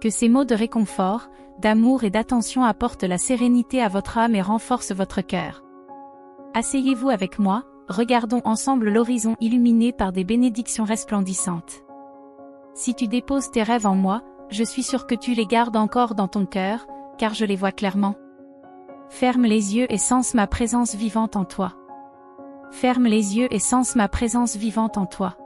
Que ces mots de réconfort, d'amour et d'attention apportent la sérénité à votre âme et renforcent votre cœur. Asseyez-vous avec moi, regardons ensemble l'horizon illuminé par des bénédictions resplendissantes. Si tu déposes tes rêves en moi, je suis sûr que tu les gardes encore dans ton cœur, car je les vois clairement. Ferme les yeux et sens ma présence vivante en toi. Ferme les yeux et sens ma présence vivante en toi.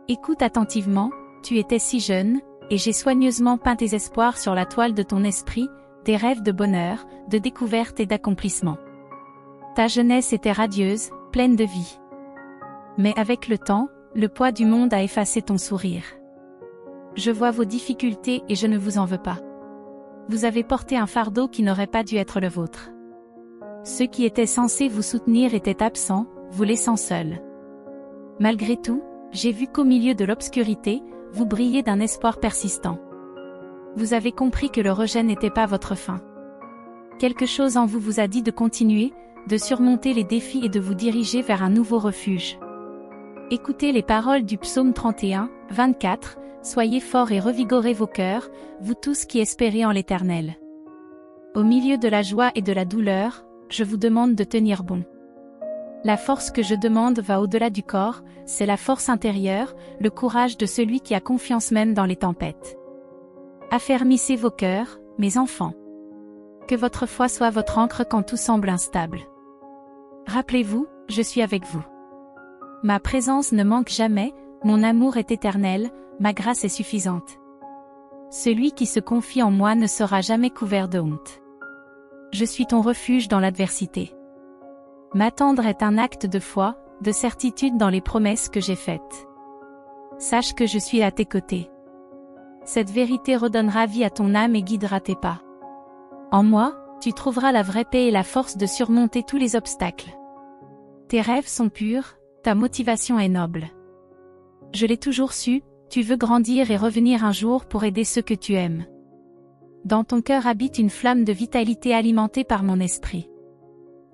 Écoute attentivement, tu étais si jeune, et j'ai soigneusement peint tes espoirs sur la toile de ton esprit, des rêves de bonheur, de découverte et d'accomplissement. Ta jeunesse était radieuse, pleine de vie. Mais avec le temps, le poids du monde a effacé ton sourire. Je vois vos difficultés et je ne vous en veux pas. Vous avez porté un fardeau qui n'aurait pas dû être le vôtre. Ceux qui étaient censés vous soutenir étaient absents, vous laissant seuls. Malgré tout, j'ai vu qu'au milieu de l'obscurité, vous brillez d'un espoir persistant. Vous avez compris que le rejet n'était pas votre fin. Quelque chose en vous vous a dit de continuer, de surmonter les défis et de vous diriger vers un nouveau refuge. Écoutez les paroles du psaume 31, 24, soyez forts et revigorez vos cœurs, vous tous qui espérez en l'Éternel. Au milieu de la joie et de la douleur, je vous demande de tenir bon. La force que je demande va au-delà du corps, c'est la force intérieure, le courage de celui qui a confiance même dans les tempêtes. Affermissez vos cœurs, mes enfants. Que votre foi soit votre ancre quand tout semble instable. Rappelez-vous, je suis avec vous. Ma présence ne manque jamais, mon amour est éternel, ma grâce est suffisante. Celui qui se confie en moi ne sera jamais couvert de honte. Je suis ton refuge dans l'adversité. M'attendre est un acte de foi, de certitude dans les promesses que j'ai faites. Sache que je suis à tes côtés. Cette vérité redonnera vie à ton âme et guidera tes pas. En moi, tu trouveras la vraie paix et la force de surmonter tous les obstacles. Tes rêves sont purs, ta motivation est noble. Je l'ai toujours su, tu veux grandir et revenir un jour pour aider ceux que tu aimes. Dans ton cœur habite une flamme de vitalité alimentée par mon esprit.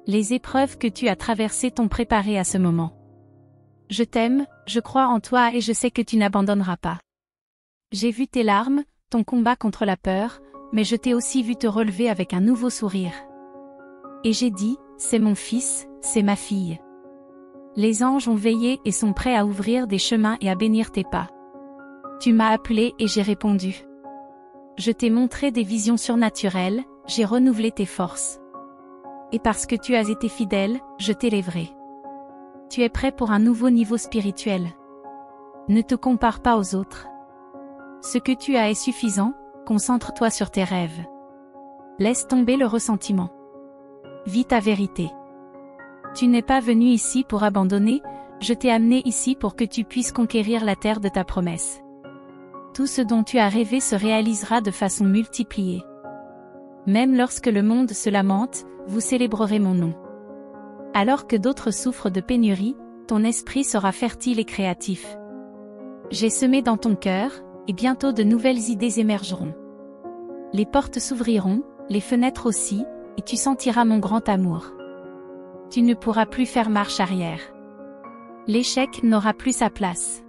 Les épreuves que tu as traversées t'ont préparé à ce moment. Je t'aime, je crois en toi et je sais que tu n'abandonneras pas. J'ai vu tes larmes, ton combat contre la peur, mais je t'ai aussi vu te relever avec un nouveau sourire. Et j'ai dit, c'est mon fils, c'est ma fille. Les anges ont veillé et sont prêts à ouvrir des chemins et à bénir tes pas. Tu m'as appelé et j'ai répondu. Je t'ai montré des visions surnaturelles, j'ai renouvelé tes forces. Et parce que tu as été fidèle, je t'élèverai. Tu es prêt pour un nouveau niveau spirituel. Ne te compare pas aux autres. Ce que tu as est suffisant, concentre-toi sur tes rêves. Laisse tomber le ressentiment. Vis ta vérité. Tu n'es pas venu ici pour abandonner, je t'ai amené ici pour que tu puisses conquérir la terre de ta promesse. Tout ce dont tu as rêvé se réalisera de façon multipliée. Même lorsque le monde se lamente, vous célébrerez mon nom. Alors que d'autres souffrent de pénurie, ton esprit sera fertile et créatif. J'ai semé dans ton cœur, et bientôt de nouvelles idées émergeront. Les portes s'ouvriront, les fenêtres aussi, et tu sentiras mon grand amour. Tu ne pourras plus faire marche arrière. L'échec n'aura plus sa place.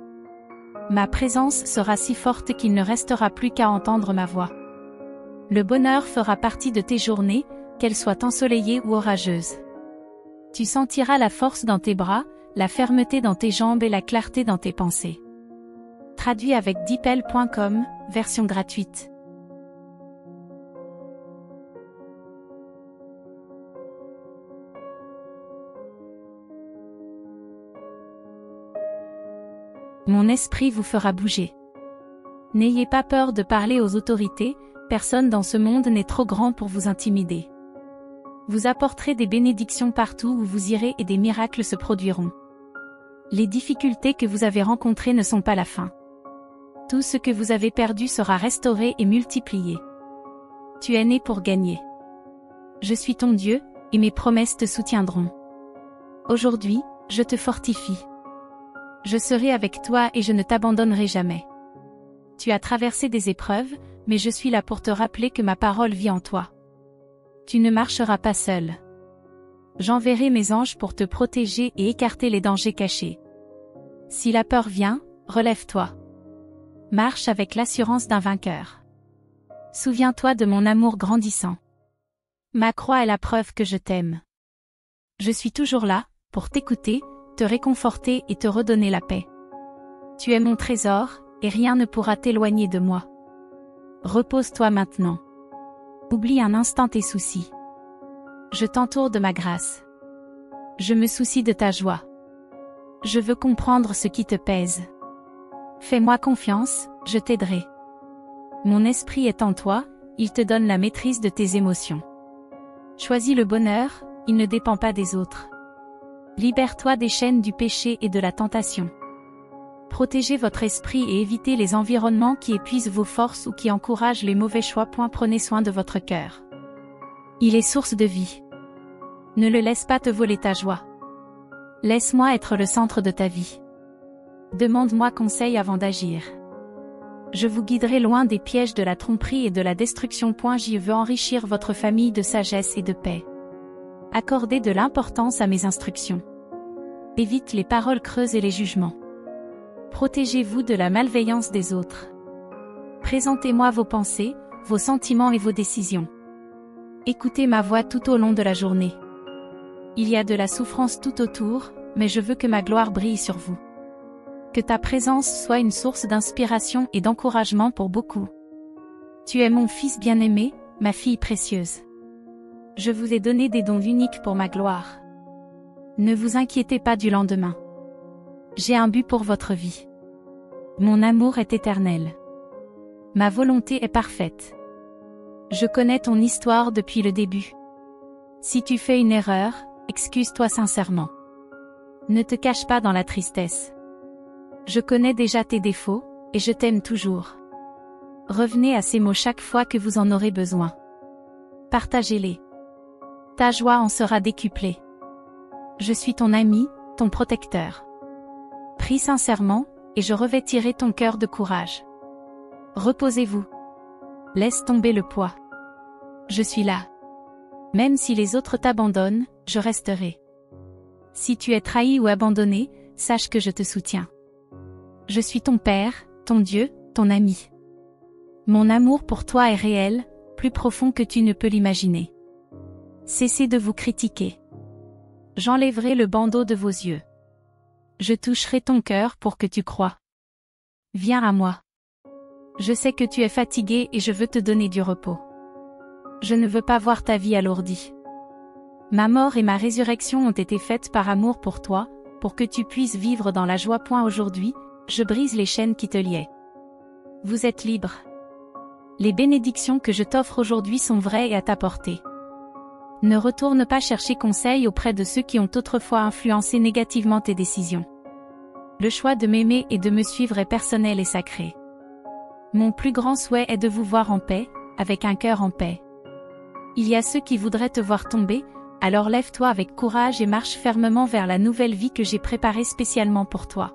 Ma présence sera si forte qu'il ne restera plus qu'à entendre ma voix. Le bonheur fera partie de tes journées, qu'elles soient ensoleillées ou orageuses. Tu sentiras la force dans tes bras, la fermeté dans tes jambes et la clarté dans tes pensées. Traduit avec DeepL.com, version gratuite. Mon esprit vous fera bouger. N'ayez pas peur de parler aux autorités, personne dans ce monde n'est trop grand pour vous intimider. Vous apporterez des bénédictions partout où vous irez et des miracles se produiront. Les difficultés que vous avez rencontrées ne sont pas la fin. Tout ce que vous avez perdu sera restauré et multiplié. Tu es né pour gagner. Je suis ton Dieu, et mes promesses te soutiendront. Aujourd'hui, je te fortifie. Je serai avec toi et je ne t'abandonnerai jamais. Tu as traversé des épreuves, mais je suis là pour te rappeler que ma parole vit en toi. Tu ne marcheras pas seul. J'enverrai mes anges pour te protéger et écarter les dangers cachés. Si la peur vient, relève-toi. Marche avec l'assurance d'un vainqueur. Souviens-toi de mon amour grandissant. Ma croix est la preuve que je t'aime. Je suis toujours là, pour t'écouter, te réconforter et te redonner la paix. Tu es mon trésor, et rien ne pourra t'éloigner de moi. Repose-toi maintenant. Oublie un instant tes soucis. Je t'entoure de ma grâce. Je me soucie de ta joie. Je veux comprendre ce qui te pèse. Fais-moi confiance, je t'aiderai. Mon esprit est en toi, il te donne la maîtrise de tes émotions. Choisis le bonheur, il ne dépend pas des autres. Libère-toi des chaînes du péché et de la tentation. Protégez votre esprit et évitez les environnements qui épuisent vos forces ou qui encouragent les mauvais choix. Prenez soin de votre cœur. Il est source de vie. Ne le laisse pas te voler ta joie. Laisse-moi être le centre de ta vie. Demande-moi conseil avant d'agir. Je vous guiderai loin des pièges de la tromperie et de la destruction. Je veux enrichir votre famille de sagesse et de paix. Accordez de l'importance à mes instructions. Évite les paroles creuses et les jugements. Protégez-vous de la malveillance des autres. Présentez-moi vos pensées, vos sentiments et vos décisions. Écoutez ma voix tout au long de la journée. Il y a de la souffrance tout autour, mais je veux que ma gloire brille sur vous. Que ta présence soit une source d'inspiration et d'encouragement pour beaucoup. Tu es mon fils bien-aimé, ma fille précieuse. Je vous ai donné des dons uniques pour ma gloire. Ne vous inquiétez pas du lendemain. J'ai un but pour votre vie. Mon amour est éternel. Ma volonté est parfaite. Je connais ton histoire depuis le début. Si tu fais une erreur, excuse-toi sincèrement. Ne te cache pas dans la tristesse. Je connais déjà tes défauts, et je t'aime toujours. Revenez à ces mots chaque fois que vous en aurez besoin. Partagez-les. Ta joie en sera décuplée. Je suis ton ami, ton protecteur. Prie sincèrement, et je revêtirai ton cœur de courage. Reposez-vous. Laisse tomber le poids. Je suis là. Même si les autres t'abandonnent, je resterai. Si tu es trahi ou abandonné, sache que je te soutiens. Je suis ton Père, ton Dieu, ton ami. Mon amour pour toi est réel, plus profond que tu ne peux l'imaginer. Cessez de vous critiquer. J'enlèverai le bandeau de vos yeux. Je toucherai ton cœur pour que tu crois. Viens à moi. Je sais que tu es fatigué et je veux te donner du repos. Je ne veux pas voir ta vie alourdie. Ma mort et ma résurrection ont été faites par amour pour toi, pour que tu puisses vivre dans la joie. Aujourd'hui, je brise les chaînes qui te liaient. Vous êtes libre. Les bénédictions que je t'offre aujourd'hui sont vraies et à ta portée. Ne retourne pas chercher conseil auprès de ceux qui ont autrefois influencé négativement tes décisions. Le choix de m'aimer et de me suivre est personnel et sacré. Mon plus grand souhait est de vous voir en paix, avec un cœur en paix. Il y a ceux qui voudraient te voir tomber, alors lève-toi avec courage et marche fermement vers la nouvelle vie que j'ai préparée spécialement pour toi.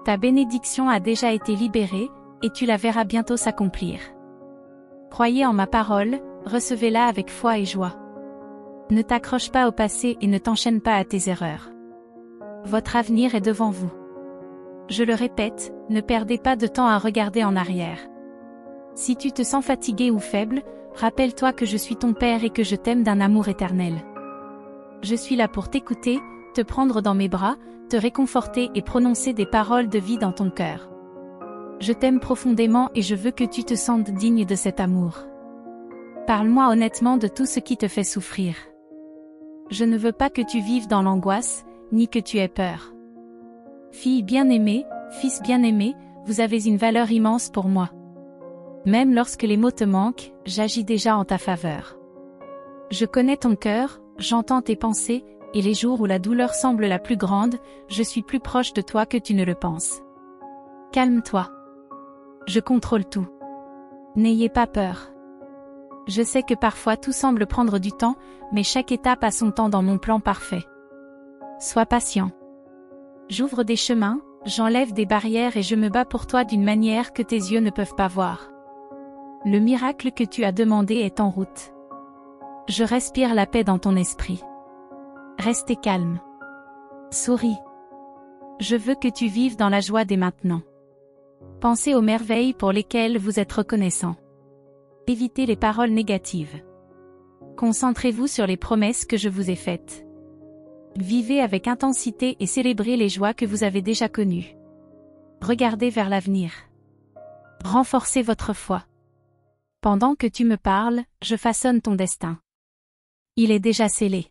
Ta bénédiction a déjà été libérée, et tu la verras bientôt s'accomplir. Croyez en ma parole, recevez-la avec foi et joie. Ne t'accroche pas au passé et ne t'enchaîne pas à tes erreurs. Votre avenir est devant vous. Je le répète, ne perdez pas de temps à regarder en arrière. Si tu te sens fatigué ou faible, rappelle-toi que je suis ton Père et que je t'aime d'un amour éternel. Je suis là pour t'écouter, te prendre dans mes bras, te réconforter et prononcer des paroles de vie dans ton cœur. Je t'aime profondément et je veux que tu te sentes digne de cet amour. Parle-moi honnêtement de tout ce qui te fait souffrir. Je ne veux pas que tu vives dans l'angoisse, ni que tu aies peur. Fille bien-aimée, fils bien-aimé, vous avez une valeur immense pour moi. Même lorsque les mots te manquent, j'agis déjà en ta faveur. Je connais ton cœur, j'entends tes pensées, et les jours où la douleur semble la plus grande, je suis plus proche de toi que tu ne le penses. Calme-toi. Je contrôle tout. N'ayez pas peur. Je sais que parfois tout semble prendre du temps, mais chaque étape a son temps dans mon plan parfait. Sois patient. J'ouvre des chemins, j'enlève des barrières et je me bats pour toi d'une manière que tes yeux ne peuvent pas voir. Le miracle que tu as demandé est en route. Je respire la paix dans ton esprit. Restez calme. Souris. Je veux que tu vives dans la joie dès maintenant. Pensez aux merveilles pour lesquelles vous êtes reconnaissant. Évitez les paroles négatives. Concentrez-vous sur les promesses que je vous ai faites. Vivez avec intensité et célébrez les joies que vous avez déjà connues. Regardez vers l'avenir. Renforcez votre foi. Pendant que tu me parles, je façonne ton destin. Il est déjà scellé.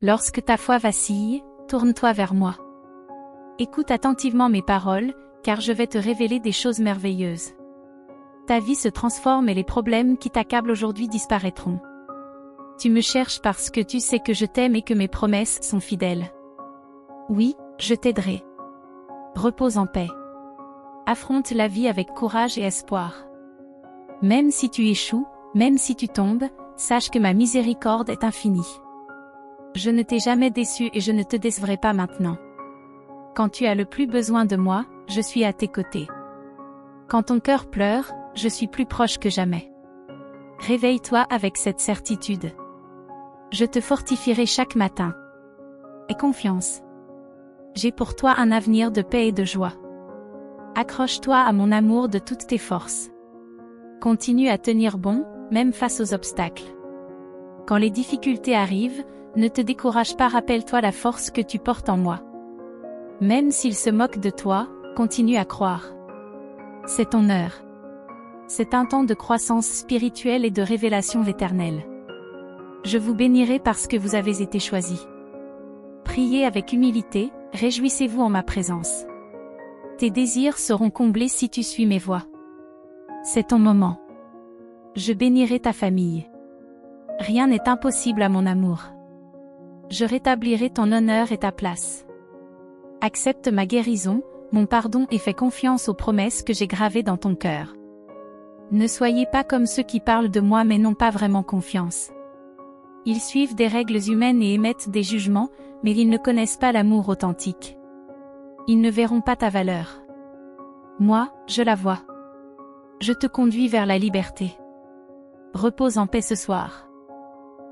Lorsque ta foi vacille, tourne-toi vers moi. Écoute attentivement mes paroles, car je vais te révéler des choses merveilleuses. Ta vie se transforme et les problèmes qui t'accablent aujourd'hui disparaîtront. Tu me cherches parce que tu sais que je t'aime et que mes promesses sont fidèles. Oui, je t'aiderai. Repose en paix. Affronte la vie avec courage et espoir. Même si tu échoues, même si tu tombes, sache que ma miséricorde est infinie. Je ne t'ai jamais déçu et je ne te décevrai pas maintenant. Quand tu as le plus besoin de moi, je suis à tes côtés. Quand ton cœur pleure, je suis plus proche que jamais. Réveille-toi avec cette certitude. Je te fortifierai chaque matin. Aie confiance. J'ai pour toi un avenir de paix et de joie. Accroche-toi à mon amour de toutes tes forces. Continue à tenir bon, même face aux obstacles. Quand les difficultés arrivent, ne te décourage pas, rappelle-toi la force que tu portes en moi. Même s'ils se moquent de toi, continue à croire. C'est ton heure. C'est un temps de croissance spirituelle et de révélation éternelle. Je vous bénirai parce que vous avez été choisis. Priez avec humilité, réjouissez-vous en ma présence. Tes désirs seront comblés si tu suis mes voies. C'est ton moment. Je bénirai ta famille. Rien n'est impossible à mon amour. Je rétablirai ton honneur et ta place. Accepte ma guérison, mon pardon et fais confiance aux promesses que j'ai gravées dans ton cœur. Ne soyez pas comme ceux qui parlent de moi mais n'ont pas vraiment confiance. Ils suivent des règles humaines et émettent des jugements, mais ils ne connaissent pas l'amour authentique. Ils ne verront pas ta valeur. Moi, je la vois. Je te conduis vers la liberté. Repose en paix ce soir.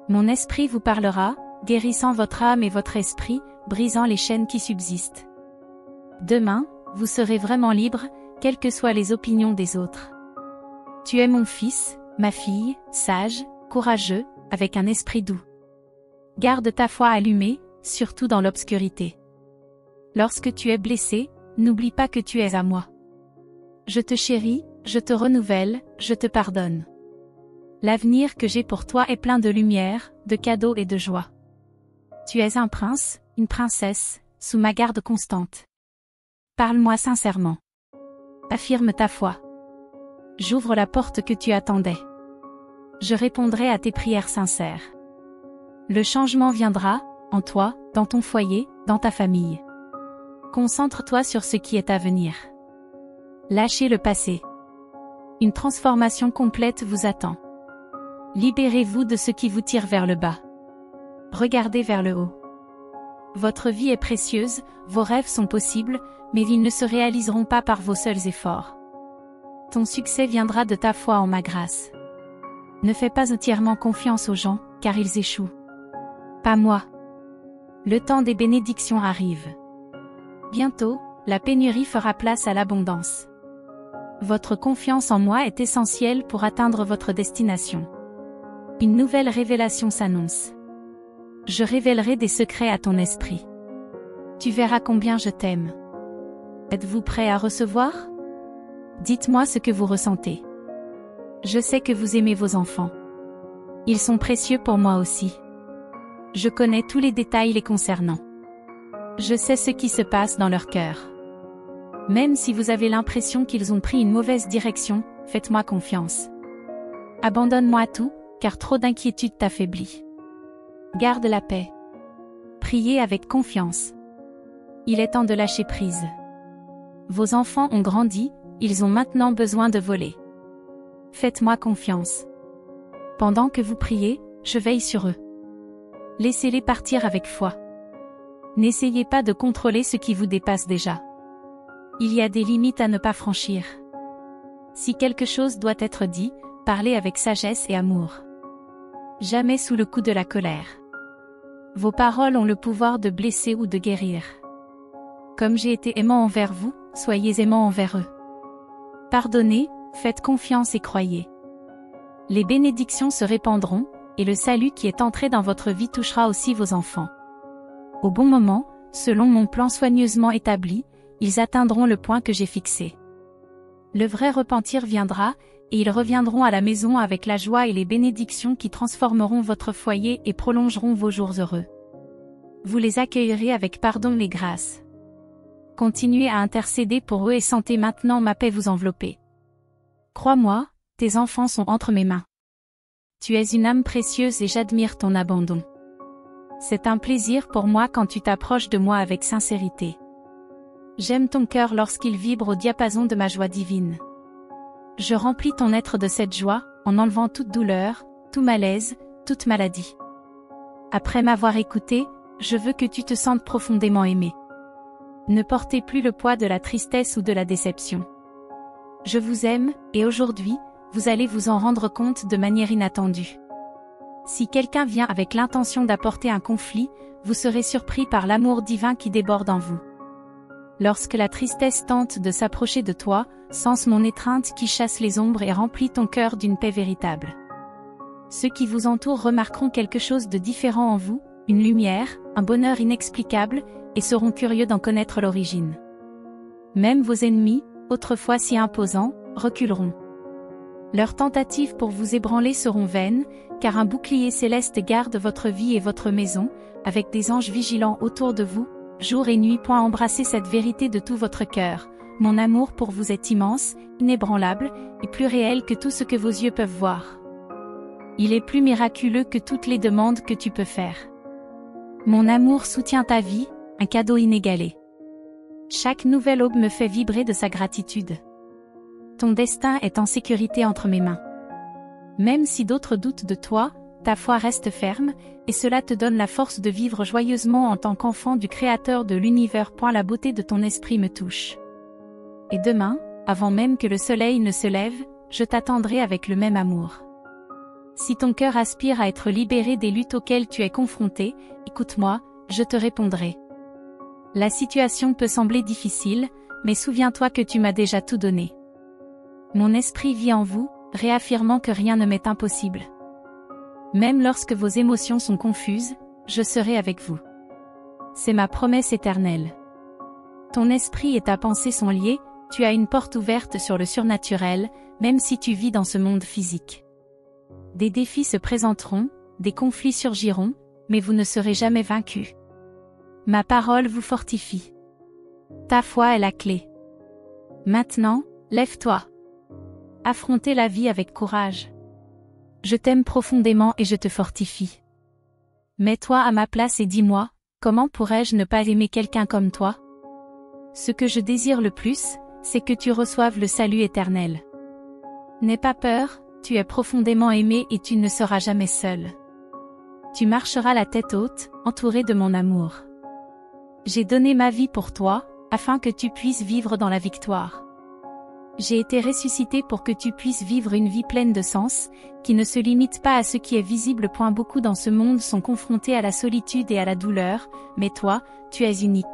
Mon esprit vous parlera, guérissant votre âme et votre esprit, brisant les chaînes qui subsistent. Demain, vous serez vraiment libre, quelles que soient les opinions des autres. Tu es mon fils, ma fille, sage, courageux, avec un esprit doux. Garde ta foi allumée, surtout dans l'obscurité. Lorsque tu es blessé, n'oublie pas que tu es à moi. Je te chéris, je te renouvelle, je te pardonne. L'avenir que j'ai pour toi est plein de lumière, de cadeaux et de joie. Tu es un prince, une princesse, sous ma garde constante. Parle-moi sincèrement. Affirme ta foi. J'ouvre la porte que tu attendais. Je répondrai à tes prières sincères. Le changement viendra, en toi, dans ton foyer, dans ta famille. Concentre-toi sur ce qui est à venir. Lâchez le passé. Une transformation complète vous attend. Libérez-vous de ce qui vous tire vers le bas. Regardez vers le haut. Votre vie est précieuse, vos rêves sont possibles, mais ils ne se réaliseront pas par vos seuls efforts. Ton succès viendra de ta foi en ma grâce. Ne fais pas entièrement confiance aux gens, car ils échouent. Pas moi. Le temps des bénédictions arrive. Bientôt, la pénurie fera place à l'abondance. Votre confiance en moi est essentielle pour atteindre votre destination. Une nouvelle révélation s'annonce. Je révélerai des secrets à ton esprit. Tu verras combien je t'aime. Êtes-vous prêt à recevoir? Dites-moi ce que vous ressentez. Je sais que vous aimez vos enfants. Ils sont précieux pour moi aussi. Je connais tous les détails les concernant. Je sais ce qui se passe dans leur cœur. Même si vous avez l'impression qu'ils ont pris une mauvaise direction, faites-moi confiance. Abandonne-moi tout, car trop d'inquiétude t'affaiblit. Garde la paix. Priez avec confiance. Il est temps de lâcher prise. Vos enfants ont grandi, ils ont maintenant besoin de voler. Faites-moi confiance. Pendant que vous priez, je veille sur eux. Laissez-les partir avec foi. N'essayez pas de contrôler ce qui vous dépasse déjà. Il y a des limites à ne pas franchir. Si quelque chose doit être dit, parlez avec sagesse et amour. Jamais sous le coup de la colère. Vos paroles ont le pouvoir de blesser ou de guérir. Comme j'ai été aimant envers vous, soyez aimant envers eux. Pardonnez, faites confiance et croyez. Les bénédictions se répandront, et le salut qui est entré dans votre vie touchera aussi vos enfants. Au bon moment, selon mon plan soigneusement établi, ils atteindront le point que j'ai fixé. Le vrai repentir viendra, et ils reviendront à la maison avec la joie et les bénédictions qui transformeront votre foyer et prolongeront vos jours heureux. Vous les accueillerez avec pardon et grâce. Continuez à intercéder pour eux et sentez maintenant ma paix vous envelopper. Crois-moi, tes enfants sont entre mes mains. Tu es une âme précieuse et j'admire ton abandon. C'est un plaisir pour moi quand tu t'approches de moi avec sincérité. J'aime ton cœur lorsqu'il vibre au diapason de ma joie divine. Je remplis ton être de cette joie, en enlevant toute douleur, tout malaise, toute maladie. Après m'avoir écouté, je veux que tu te sentes profondément aimé. Ne portez plus le poids de la tristesse ou de la déception. Je vous aime, et aujourd'hui, vous allez vous en rendre compte de manière inattendue. Si quelqu'un vient avec l'intention d'apporter un conflit, vous serez surpris par l'amour divin qui déborde en vous. Lorsque la tristesse tente de s'approcher de toi, sens mon étreinte qui chasse les ombres et remplit ton cœur d'une paix véritable. Ceux qui vous entourent remarqueront quelque chose de différent en vous, une lumière, un bonheur inexplicable, et seront curieux d'en connaître l'origine. Même vos ennemis, autrefois si imposants, reculeront. Leurs tentatives pour vous ébranler seront vaines, car un bouclier céleste garde votre vie et votre maison, avec des anges vigilants autour de vous, jour et nuit. Embrassez cette vérité de tout votre cœur. Mon amour pour vous est immense, inébranlable, et plus réel que tout ce que vos yeux peuvent voir. Il est plus miraculeux que toutes les demandes que tu peux faire. Mon amour soutient ta vie, un cadeau inégalé. Chaque nouvelle aube me fait vibrer de sa gratitude. Ton destin est en sécurité entre mes mains. Même si d'autres doutent de toi, ta foi reste ferme, et cela te donne la force de vivre joyeusement en tant qu'enfant du Créateur de l'univers. La beauté de ton esprit me touche. Et demain, avant même que le soleil ne se lève, je t'attendrai avec le même amour. Si ton cœur aspire à être libéré des luttes auxquelles tu es confronté, écoute-moi, je te répondrai. La situation peut sembler difficile, mais souviens-toi que tu m'as déjà tout donné. Mon esprit vit en vous, réaffirmant que rien ne m'est impossible. Même lorsque vos émotions sont confuses, je serai avec vous. C'est ma promesse éternelle. Ton esprit et ta pensée sont liés, tu as une porte ouverte sur le surnaturel, même si tu vis dans ce monde physique. Des défis se présenteront, des conflits surgiront, mais vous ne serez jamais vaincus. Ma parole vous fortifie. Ta foi est la clé. Maintenant, lève-toi. Affrontez la vie avec courage. Je t'aime profondément et je te fortifie. Mets-toi à ma place et dis-moi, comment pourrais-je ne pas aimer quelqu'un comme toi? Ce que je désire le plus, c'est que tu reçoives le salut éternel. N'aie pas peur, tu es profondément aimé et tu ne seras jamais seul. Tu marcheras la tête haute, entouré de mon amour. J'ai donné ma vie pour toi, afin que tu puisses vivre dans la victoire. J'ai été ressuscité pour que tu puisses vivre une vie pleine de sens, qui ne se limite pas à ce qui est visible. Beaucoup dans ce monde sont confrontés à la solitude et à la douleur, mais toi, tu es unique.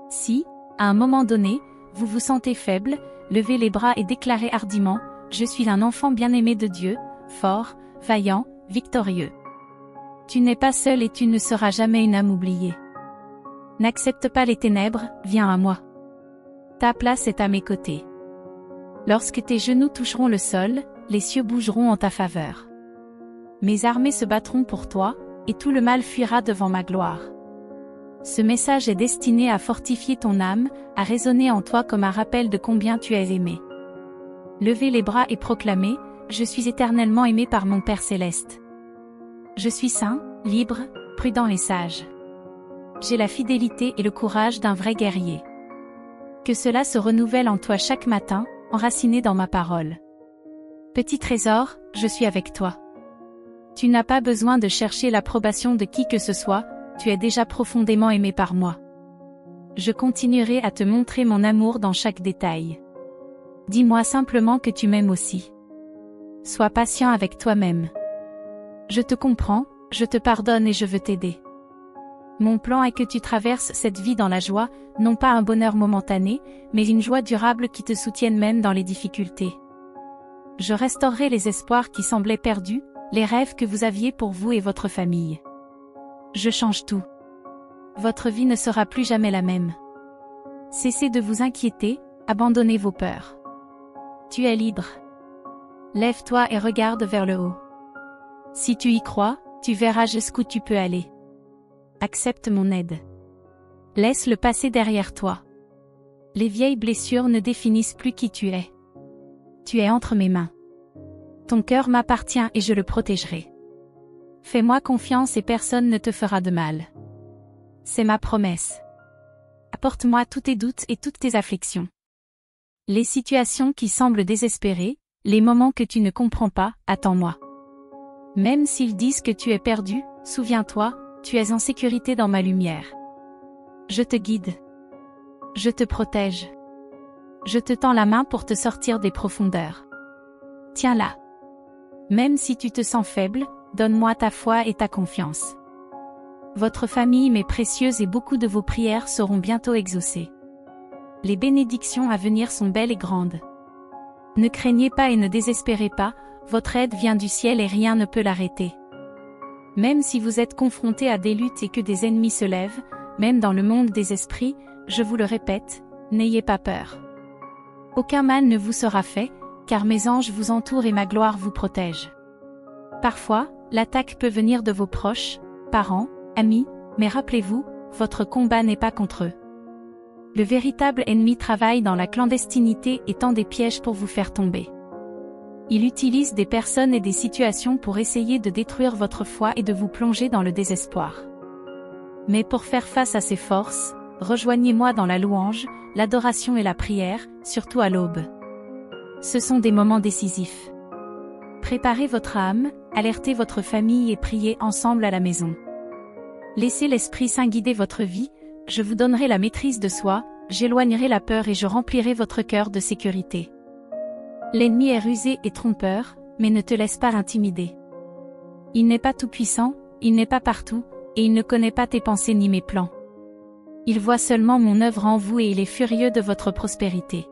Si, à un moment donné, vous vous sentez faible, levez les bras et déclarez hardiment, je suis un enfant bien-aimé de Dieu, fort, vaillant, victorieux. Tu n'es pas seul et tu ne seras jamais une âme oubliée. N'accepte pas les ténèbres, viens à moi. Ta place est à mes côtés. Lorsque tes genoux toucheront le sol, les cieux bougeront en ta faveur. Mes armées se battront pour toi, et tout le mal fuira devant ma gloire. Ce message est destiné à fortifier ton âme, à résonner en toi comme un rappel de combien tu es aimé. Levez les bras et proclamez, je suis éternellement aimé par mon Père céleste. Je suis saint, libre, prudent et sage. J'ai la fidélité et le courage d'un vrai guerrier. Que cela se renouvelle en toi chaque matin, enraciné dans ma parole. Petit trésor, je suis avec toi. Tu n'as pas besoin de chercher l'approbation de qui que ce soit, tu es déjà profondément aimé par moi. Je continuerai à te montrer mon amour dans chaque détail. Dis-moi simplement que tu m'aimes aussi. Sois patient avec toi-même. Je te comprends, je te pardonne et je veux t'aider. Mon plan est que tu traverses cette vie dans la joie, non pas un bonheur momentané, mais une joie durable qui te soutienne même dans les difficultés. Je restaurerai les espoirs qui semblaient perdus, les rêves que vous aviez pour vous et votre famille. Je change tout. Votre vie ne sera plus jamais la même. Cessez de vous inquiéter, abandonnez vos peurs. Tu es libre. Lève-toi et regarde vers le haut. Si tu y crois, tu verras jusqu'où tu peux aller. Accepte mon aide. Laisse le passé derrière toi. Les vieilles blessures ne définissent plus qui tu es. Tu es entre mes mains. Ton cœur m'appartient et je le protégerai. Fais-moi confiance et personne ne te fera de mal. C'est ma promesse. Apporte-moi tous tes doutes et toutes tes afflictions. Les situations qui semblent désespérées, les moments que tu ne comprends pas, attends-moi. Même s'ils disent que tu es perdu, souviens-toi, tu es en sécurité dans ma lumière. Je te guide. Je te protège. Je te tends la main pour te sortir des profondeurs. Tiens-la. Même si tu te sens faible, donne-moi ta foi et ta confiance. Votre famille m'est précieuse et beaucoup de vos prières seront bientôt exaucées. Les bénédictions à venir sont belles et grandes. Ne craignez pas et ne désespérez pas, votre aide vient du ciel et rien ne peut l'arrêter. Même si vous êtes confrontés à des luttes et que des ennemis se lèvent, même dans le monde des esprits, je vous le répète, n'ayez pas peur. Aucun mal ne vous sera fait, car mes anges vous entourent et ma gloire vous protège. Parfois, l'attaque peut venir de vos proches, parents, amis, mais rappelez-vous, votre combat n'est pas contre eux. Le véritable ennemi travaille dans la clandestinité et tend des pièges pour vous faire tomber. Il utilise des personnes et des situations pour essayer de détruire votre foi et de vous plonger dans le désespoir. Mais pour faire face à ces forces, rejoignez-moi dans la louange, l'adoration et la prière, surtout à l'aube. Ce sont des moments décisifs. Préparez votre âme, alertez votre famille et priez ensemble à la maison. Laissez l'Esprit Saint guider votre vie, je vous donnerai la maîtrise de soi, j'éloignerai la peur et je remplirai votre cœur de sécurité. L'ennemi est rusé et trompeur, mais ne te laisse pas intimider. Il n'est pas tout-puissant, il n'est pas partout, et il ne connaît pas tes pensées ni mes plans. Il voit seulement mon œuvre en vous et il est furieux de votre prospérité.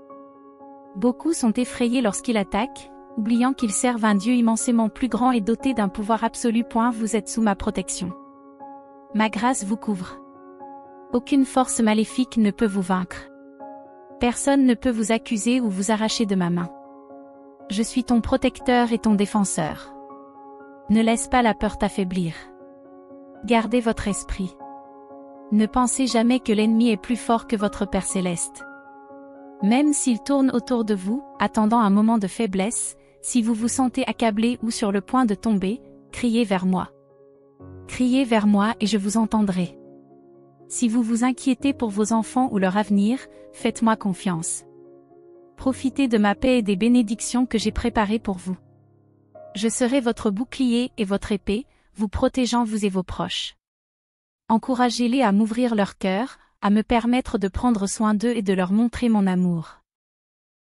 Beaucoup sont effrayés lorsqu'il attaque, oubliant qu'ils servent un Dieu immensément plus grand et doté d'un pouvoir absolu. Vous êtes sous ma protection. Ma grâce vous couvre. Aucune force maléfique ne peut vous vaincre. Personne ne peut vous accuser ou vous arracher de ma main. Je suis ton protecteur et ton défenseur. Ne laisse pas la peur t'affaiblir. Gardez votre esprit. Ne pensez jamais que l'ennemi est plus fort que votre Père céleste. Même s'il tourne autour de vous, attendant un moment de faiblesse, si vous vous sentez accablé ou sur le point de tomber, criez vers moi. Criez vers moi et je vous entendrai. Si vous vous inquiétez pour vos enfants ou leur avenir, faites-moi confiance. Profitez de ma paix et des bénédictions que j'ai préparées pour vous. Je serai votre bouclier et votre épée, vous protégeant vous et vos proches. Encouragez-les à m'ouvrir leur cœur, à me permettre de prendre soin d'eux et de leur montrer mon amour.